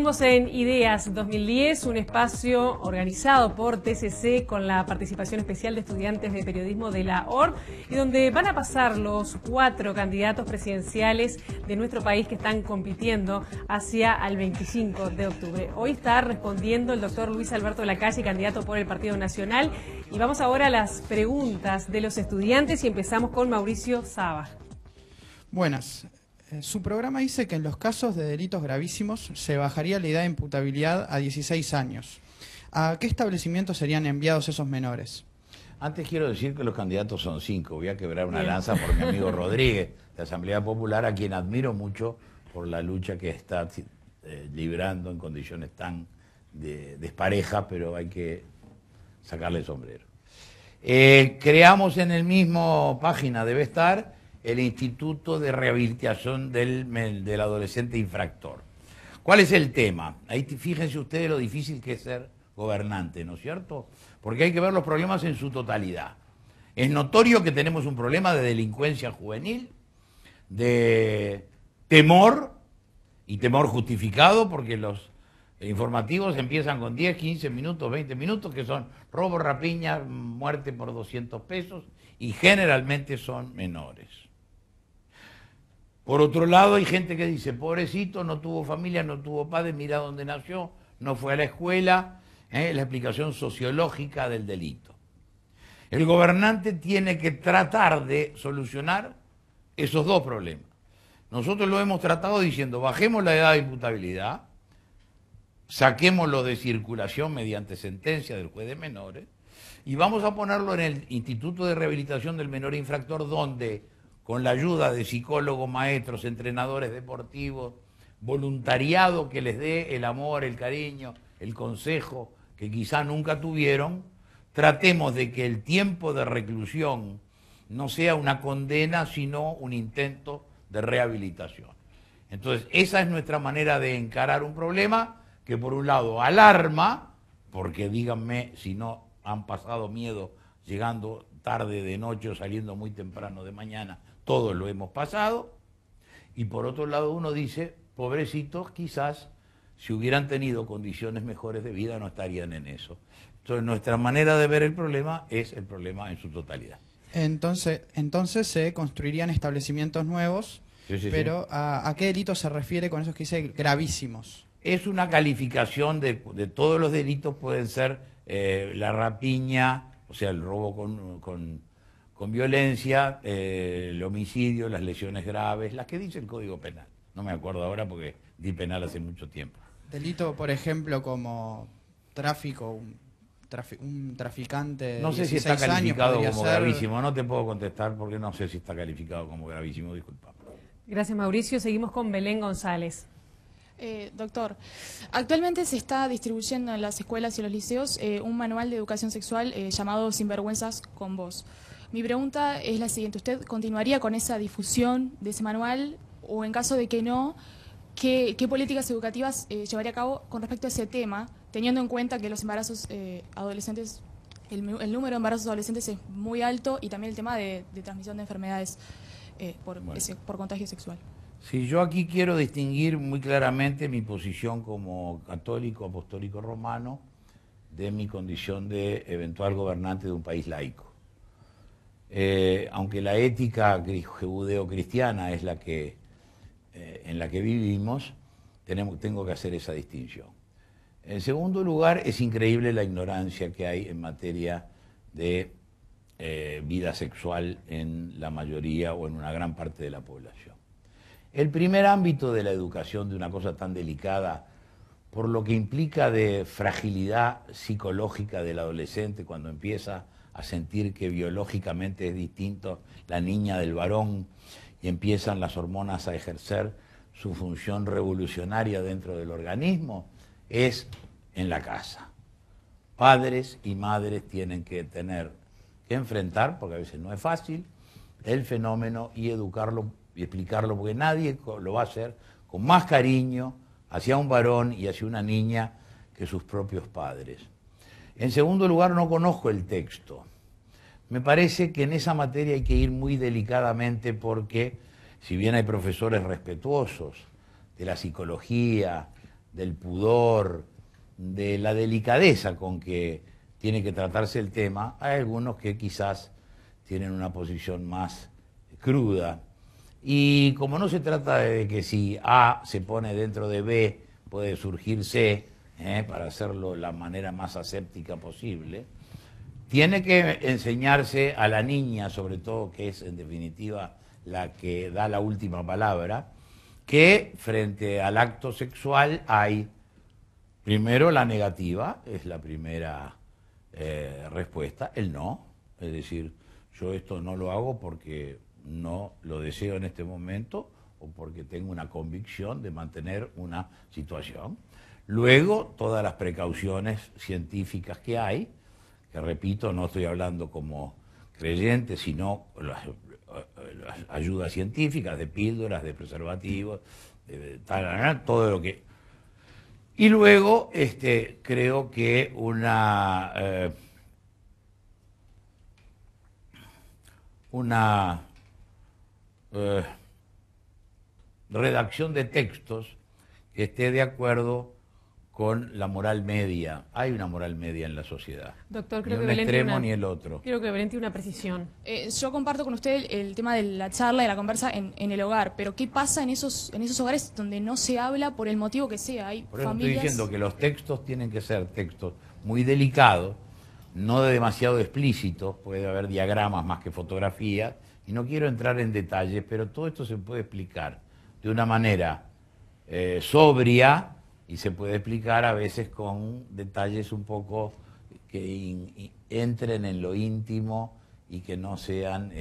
Seguimos en Ideas 2010, un espacio organizado por TCC con la participación especial de estudiantes de periodismo de la ORT y donde van a pasar los 4 candidatos presidenciales de nuestro país que están compitiendo hacia el 25 de octubre. Hoy está respondiendo el doctor Luis Alberto Lacalle, candidato por el Partido Nacional, y vamos ahora a las preguntas de los estudiantes y empezamos con Mauricio Saba. Buenas. Su programa dice que en los casos de delitos gravísimos se bajaría la edad de imputabilidad a 16 años. ¿A qué establecimientos serían enviados esos menores? Antes quiero decir que los candidatos son 5. Voy a quebrar una lanza por mi amigo Rodríguez, de Asamblea Popular, a quien admiro mucho por la lucha que está librando en condiciones tan desparejas, pero hay que sacarle el sombrero. Creamos en el mismo página, debe estar, el Instituto de Rehabilitación del Adolescente Infractor. ¿Cuál es el tema? Ahí fíjense ustedes lo difícil que es ser gobernante, ¿no es cierto? Porque hay que ver los problemas en su totalidad. Es notorio que tenemos un problema de delincuencia juvenil, de temor, y temor justificado, porque los informativos empiezan con 10, 15 minutos, 20 minutos, que son robo, rapiña, muerte por 200 pesos, y generalmente son menores. Por otro lado, hay gente que dice, pobrecito, no tuvo familia, no tuvo padre, mira dónde nació, no fue a la escuela, la explicación sociológica del delito. El gobernante tiene que tratar de solucionar esos dos problemas. Nosotros lo hemos tratado diciendo, bajemos la edad de imputabilidad, saquémoslo de circulación mediante sentencia del juez de menores, y vamos a ponerlo en el Instituto de Rehabilitación del Menor Infractor, donde con la ayuda de psicólogos, maestros, entrenadores deportivos, voluntariado que les dé el amor, el cariño, el consejo que quizá nunca tuvieron, tratemos de que el tiempo de reclusión no sea una condena, sino un intento de rehabilitación. Entonces, esa es nuestra manera de encarar un problema que por un lado alarma, porque díganme si no han pasado miedo llegando tarde de noche o saliendo muy temprano de mañana, todos lo hemos pasado, y por otro lado uno dice, pobrecitos, quizás si hubieran tenido condiciones mejores de vida no estarían en eso. Entonces nuestra manera de ver el problema es el problema en su totalidad. Entonces se construirían establecimientos nuevos, sí, pero sí. ¿A qué delitos se refiere con esos que dice gravísimos? Es una calificación de todos los delitos, pueden ser la rapiña, o sea, el robo con violencia, el homicidio, las lesiones graves, las que dice el Código Penal. No me acuerdo ahora porque di penal hace mucho tiempo. Delito, por ejemplo, como tráfico, un traficante. No sé si está calificado como gravísimo, no te puedo contestar porque no sé si está calificado como gravísimo, disculpa. Gracias, Mauricio. Seguimos con Belén González. Doctor, actualmente se está distribuyendo en las escuelas y los liceos un manual de educación sexual llamado Sinvergüenzas con Vos. Mi pregunta es la siguiente, ¿usted continuaría con esa difusión de ese manual o en caso de que no, qué políticas educativas llevaría a cabo con respecto a ese tema, teniendo en cuenta que los embarazos adolescentes, el número de embarazos adolescentes es muy alto y también el tema de transmisión de enfermedades por contagio sexual? Sí, yo aquí quiero distinguir muy claramente mi posición como católico apostólico romano de mi condición de eventual gobernante de un país laico. Aunque la ética judeo-cristiana es la que, en la que vivimos, tengo que hacer esa distinción. En segundo lugar, es increíble la ignorancia que hay en materia de vida sexual en la mayoría o en una gran parte de la población. El primer ámbito de la educación de una cosa tan delicada, por lo que implica de fragilidad psicológica del adolescente cuando empieza a sentir que biológicamente es distinto la niña del varón y empiezan las hormonas a ejercer su función revolucionaria dentro del organismo, es en la casa. Padres y madres tienen que tener que enfrentar, porque a veces no es fácil, el fenómeno y educarlo y explicarlo, porque nadie lo va a hacer con más cariño hacia un varón y hacia una niña que sus propios padres. En segundo lugar, no conozco el texto. Me parece que en esa materia hay que ir muy delicadamente porque, si bien hay profesores respetuosos de la psicología, del pudor, de la delicadeza con que tiene que tratarse el tema, hay algunos que quizás tienen una posición más cruda. Y como no se trata de que si A se pone dentro de B, puede surgir C, para hacerlo de la manera más aséptica posible, tiene que enseñarse a la niña, sobre todo, que es en definitiva la que da la última palabra, que frente al acto sexual hay, primero, la negativa, es la primera respuesta, el no, es decir, yo esto no lo hago porque no lo deseo en este momento o porque tengo una convicción de mantener una situación. Luego, todas las precauciones científicas que hay, que repito, no estoy hablando como creyente, sino las ayudas científicas de píldoras, de preservativos, de todo lo que... Y luego, creo que una redacción de textos que esté de acuerdo con la moral media. Hay una moral media en la sociedad. Doctor, creo ni que un extremo ni el otro. Creo que Belén tiene una precisión. Yo comparto con usted el tema de la charla, de la conversa en el hogar, pero ¿qué pasa en esos hogares donde no se habla por el motivo que sea? Hay Por eso familias... estoy diciendo que los textos tienen que ser textos muy delicados, no demasiado explícitos, puede haber diagramas más que fotografías, y no quiero entrar en detalles, pero todo esto se puede explicar de una manera sobria, y se puede explicar a veces con detalles un poco que entren en lo íntimo y que no sean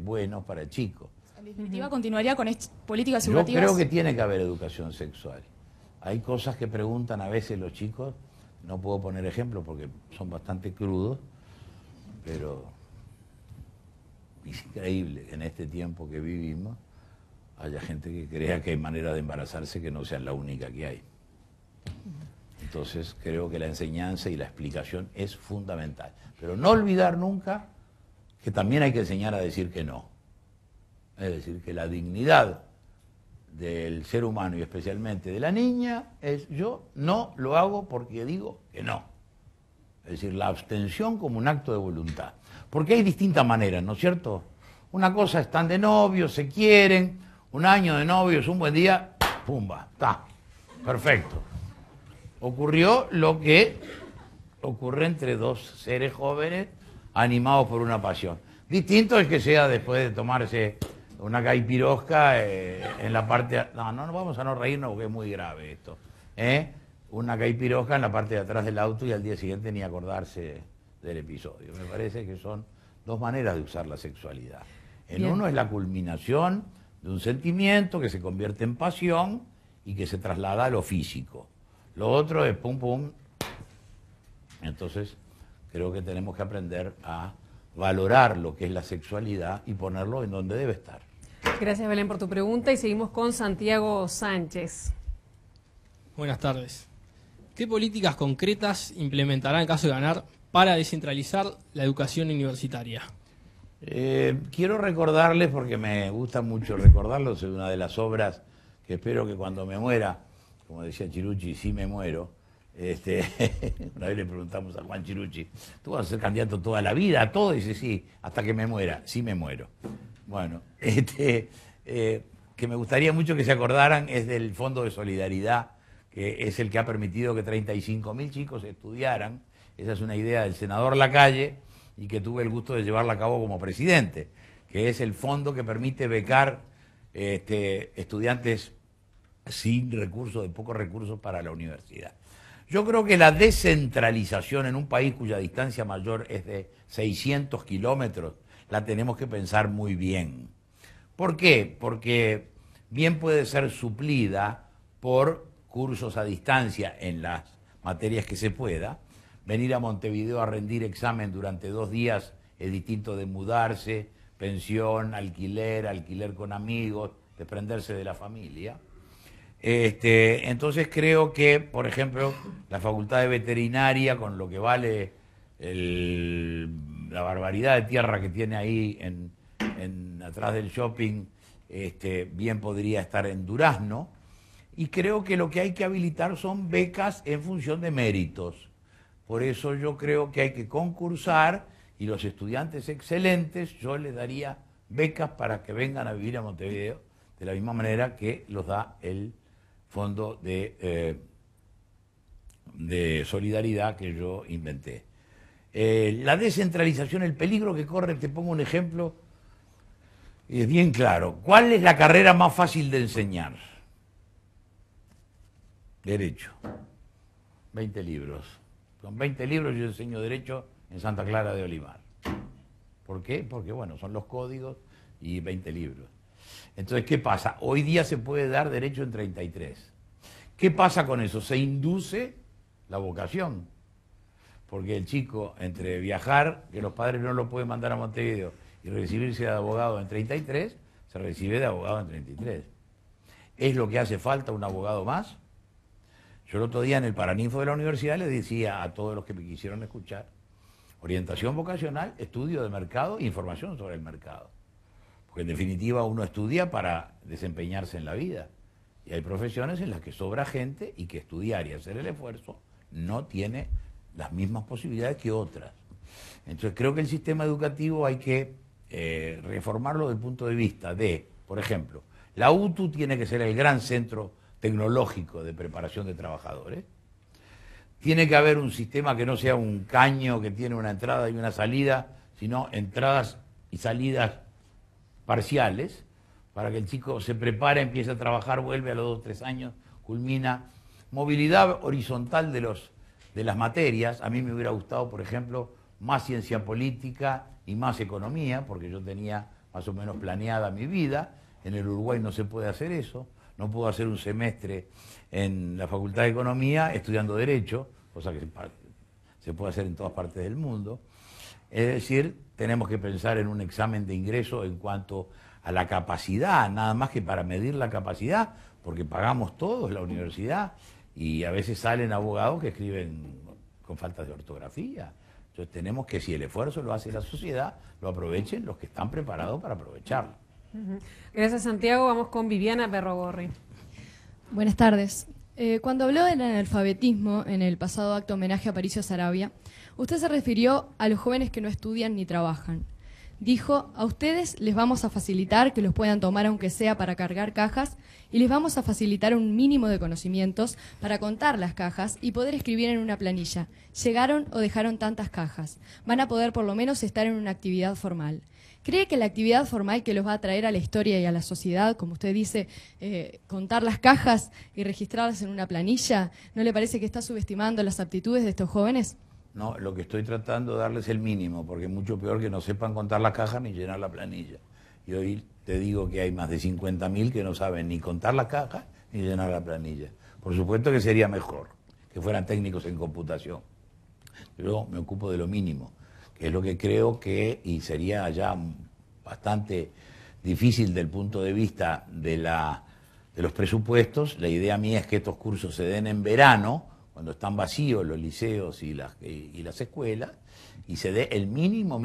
buenos para el chico. En definitiva, continuaría con políticas Yo educativas. creo que tiene que haber educación sexual. Hay cosas que preguntan a veces los chicos, no puedo poner ejemplos porque son bastante crudos, pero es increíble que en este tiempo que vivimos haya gente que crea que hay manera de embarazarse que no sea la única que hay. Entonces creo que la enseñanza y la explicación es fundamental. Pero no olvidar nunca que también hay que enseñar a decir que no. Es decir, que la dignidad del ser humano y especialmente de la niña es yo no lo hago porque digo que no. Es decir, la abstención como un acto de voluntad. Porque hay distintas maneras, ¿no es cierto? Una cosa, están de novios, se quieren, un año de novios, un buen día, pumba, está, perfecto. Ocurrió lo que ocurre entre dos seres jóvenes animados por una pasión. Distinto es que sea después de tomarse una caipirosca en la parte... No vamos a no reírnos porque es muy grave esto. Una caipirosca en la parte de atrás del auto y al día siguiente ni acordarse del episodio. Me parece que son dos maneras de usar la sexualidad. En uno es la culminación de un sentimiento que se convierte en pasión y que se traslada a lo físico. Lo otro es pum pum. Entonces creo que tenemos que aprender a valorar lo que es la sexualidad y ponerlo en donde debe estar. Gracias, Belén, por tu pregunta y seguimos con Santiago Sánchez. Buenas tardes. ¿Qué políticas concretas implementará en caso de ganar para descentralizar la educación universitaria? Quiero recordarles, porque me gusta mucho recordarlos, es una de las obras que espero que cuando me muera, como decía Chirucci, sí me muero. Una vez le preguntamos a Juan Chirucci, ¿tú vas a ser candidato toda la vida a todo? Y dice, sí, hasta que me muera, sí me muero. Bueno, que me gustaría mucho que se acordaran es del Fondo de Solidaridad, que es el que ha permitido que 35.000 chicos estudiaran. Esa es una idea del senador Lacalle y que tuve el gusto de llevarla a cabo como presidente, que es el fondo que permite becar estudiantes sin recursos, de pocos recursos para la universidad. Yo creo que la descentralización en un país cuya distancia mayor es de 600 kilómetros, la tenemos que pensar muy bien. ¿Por qué? Porque bien puede ser suplida por cursos a distancia en las materias que se pueda. Venir a Montevideo a rendir examen durante 2 días es distinto de mudarse, pensión, alquiler con amigos, desprenderse de la familia. Entonces creo que, por ejemplo, la Facultad de Veterinaria, con lo que vale la barbaridad de tierra que tiene ahí atrás del shopping, bien podría estar en Durazno. Y creo que lo que hay que habilitar son becas en función de méritos. Por eso yo creo que hay que concursar y los estudiantes excelentes yo les daría becas para que vengan a vivir a Montevideo de la misma manera que los da el Fondo de Solidaridad que yo inventé. La descentralización, el peligro que corre, te pongo un ejemplo, es bien claro. ¿Cuál es la carrera más fácil de enseñar? Derecho. 20 libros. Con 20 libros yo enseño Derecho en Santa Clara de Olimar. ¿Por qué? Porque, bueno, son los códigos y 20 libros. Entonces, ¿qué pasa? Hoy día se puede dar Derecho en 33. ¿Qué pasa con eso? Se induce la vocación. Porque el chico, entre viajar, que los padres no lo pueden mandar a Montevideo, y recibirse de abogado en 33, se recibe de abogado en 33. ¿Es lo que hace falta un abogado más? Yo el otro día en el Paraninfo de la universidad les decía a todos los que me quisieron escuchar, orientación vocacional, estudio de mercado e información sobre el mercado. Porque en definitiva uno estudia para desempeñarse en la vida. Y hay profesiones en las que sobra gente y que estudiar y hacer el esfuerzo no tiene las mismas posibilidades que otras. Entonces creo que el sistema educativo hay que reformarlo desde el punto de vista de, por ejemplo, la UTU tiene que ser el gran centro tecnológico de preparación de trabajadores. Tiene que haber un sistema que no sea un caño que tiene una entrada y una salida, sino entradas y salidas parciales, para que el chico se prepare, empiece a trabajar, vuelve a los 2 o 3 años, culmina. Movilidad horizontal de las materias. A mí me hubiera gustado, por ejemplo, más ciencia política y más economía, porque yo tenía más o menos planeada mi vida. En el Uruguay no se puede hacer eso. No puedo hacer un semestre en la Facultad de Economía estudiando Derecho, cosa que se puede hacer en todas partes del mundo. Es decir, tenemos que pensar en un examen de ingreso en cuanto a la capacidad, nada más que para medir la capacidad, porque pagamos todos la universidad y a veces salen abogados que escriben con faltas de ortografía. Entonces tenemos que, si el esfuerzo lo hace la sociedad, lo aprovechen los que están preparados para aprovecharlo. Gracias, Santiago. Vamos con Viviana Perrogorri. Buenas tardes. Cuando habló del analfabetismo en el pasado acto homenaje a Aparicio Saravia, usted se refirió a los jóvenes que no estudian ni trabajan. Dijo, a ustedes les vamos a facilitar que los puedan tomar aunque sea para cargar cajas y les vamos a facilitar un mínimo de conocimientos para contar las cajas y poder escribir en una planilla. Llegaron o dejaron tantas cajas. Van a poder por lo menos estar en una actividad formal. ¿Cree que la actividad formal que los va a traer a la historia y a la sociedad, como usted dice, contar las cajas y registrarlas en una planilla, no le parece que está subestimando las aptitudes de estos jóvenes? No, lo que estoy tratando de darles es el mínimo, porque es mucho peor que no sepan contar las cajas ni llenar la planilla. Y hoy te digo que hay más de 50.000 que no saben ni contar las cajas ni llenar la planilla. Por supuesto que sería mejor que fueran técnicos en computación. Yo me ocupo de lo mínimo, que es lo que creo que, y sería ya bastante difícil del punto de vista de los presupuestos. La idea mía es que estos cursos se den en verano, cuando están vacíos los liceos y las escuelas, y se dé el mínimo.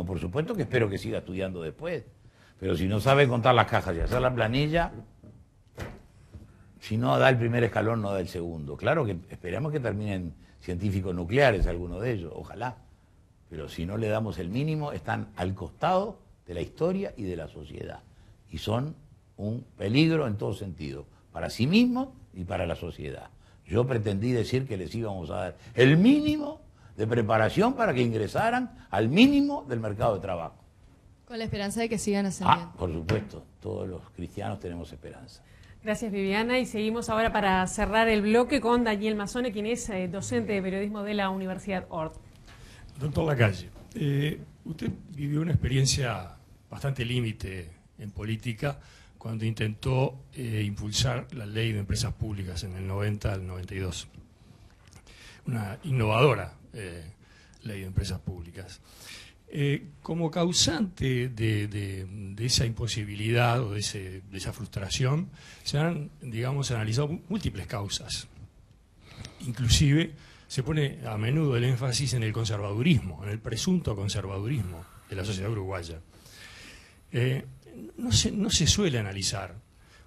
Por supuesto que espero que siga estudiando después, pero si no sabe contar las cajas y hacer la planilla, si no da el primer escalón, no da el segundo. Claro que esperamos que terminen científicos nucleares, alguno de ellos, ojalá, pero si no le damos el mínimo, están al costado de la historia y de la sociedad, y son un peligro en todo sentido, para sí mismos y para la sociedad. Yo pretendí decir que les íbamos a dar el mínimo de preparación para que ingresaran al mínimo del mercado de trabajo. Con la esperanza de que sigan ascendiendo. Por supuesto, todos los cristianos tenemos esperanza. Gracias, Viviana. Y seguimos ahora para cerrar el bloque con Daniel Mazzone, quien es docente de periodismo de la Universidad Ord. Doctor Lacalle, usted vivió una experiencia bastante límite en política cuando intentó impulsar la ley de empresas públicas en el 90 al 92. Una innovadora ley de empresas públicas. Como causante de esa imposibilidad o de esa frustración, se han, digamos, analizado múltiples causas. Inclusive se pone a menudo el énfasis en el conservadurismo, en el presunto conservadurismo de la sociedad uruguaya. No se suele analizar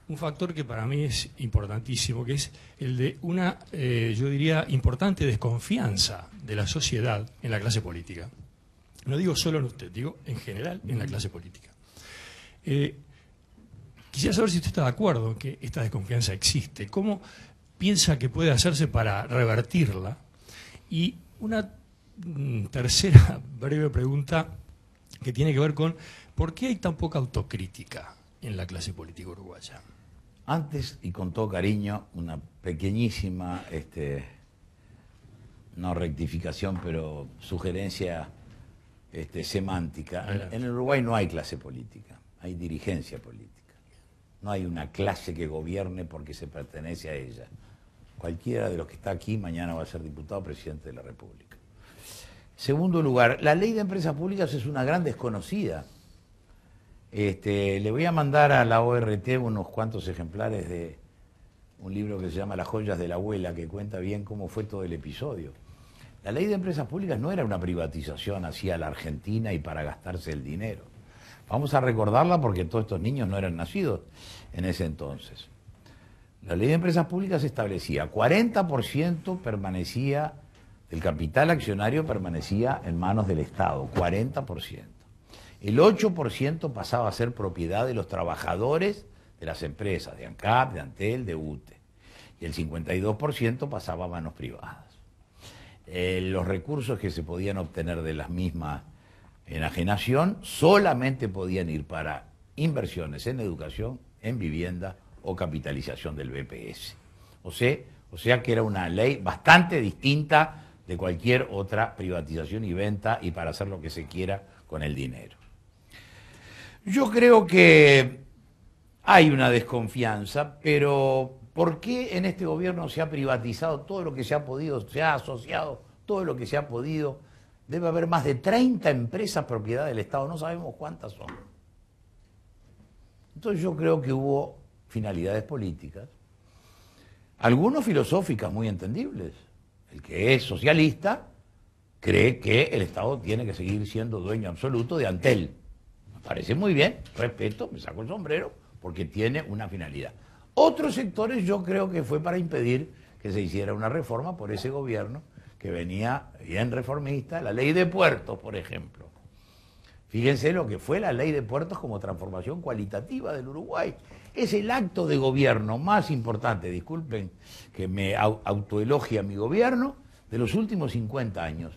un factor que para mí es importantísimo, que es el de una, yo diría, importante desconfianza de la sociedad en la clase política. No digo solo en usted, digo en general en la clase política. Quisiera saber si usted está de acuerdo en que esta desconfianza existe. ¿Cómo piensa que puede hacerse para revertirla? Y una tercera breve pregunta que tiene que ver con ¿por qué hay tan poca autocrítica en la clase política uruguaya? Antes, y con todo cariño, una pequeñísima, no rectificación, pero sugerencia semántica. En el Uruguay no hay clase política, hay dirigencia política. No hay una clase que gobierne porque se pertenece a ella. Cualquiera de los que está aquí mañana va a ser diputado o presidente de la República. Segundo lugar, la ley de empresas públicas es una gran desconocida. Le voy a mandar a la ORT unos cuantos ejemplares de un libro que se llama Las joyas de la abuela, que cuenta bien cómo fue todo el episodio. La ley de empresas públicas no era una privatización así a la Argentina y para gastarse el dinero. Vamos a recordarla porque todos estos niños no eran nacidos en ese entonces. La ley de empresas públicas establecía 40% permanecía, el capital accionario permanecía en manos del Estado, 40%. El 8% pasaba a ser propiedad de los trabajadores de las empresas, de ANCAP, de Antel, de UTE. Y el 52% pasaba a manos privadas. Los recursos que se podían obtener de las mismas enajenación solamente podían ir para inversiones en educación, en vivienda o capitalización del BPS. O sea que era una ley bastante distinta de cualquier otra privatización y venta y para hacer lo que se quiera con el dinero. Yo creo que hay una desconfianza, pero ¿por qué en este gobierno se ha privatizado todo lo que se ha podido, se ha asociado todo lo que se ha podido? Debe haber más de 30 empresas propiedad del Estado, no sabemos cuántas son. Entonces yo creo que hubo finalidades políticas, algunos filosóficas muy entendibles. El que es socialista cree que el Estado tiene que seguir siendo dueño absoluto de Antel. Me parece muy bien, respeto, me saco el sombrero, porque tiene una finalidad. Otros sectores yo creo que fue para impedir que se hiciera una reforma por ese gobierno que venía bien reformista, la ley de puertos, por ejemplo. Fíjense lo que fue la ley de puertos como transformación cualitativa del Uruguay. Es el acto de gobierno más importante, disculpen que me autoelogie a mi gobierno, de los últimos 50 años.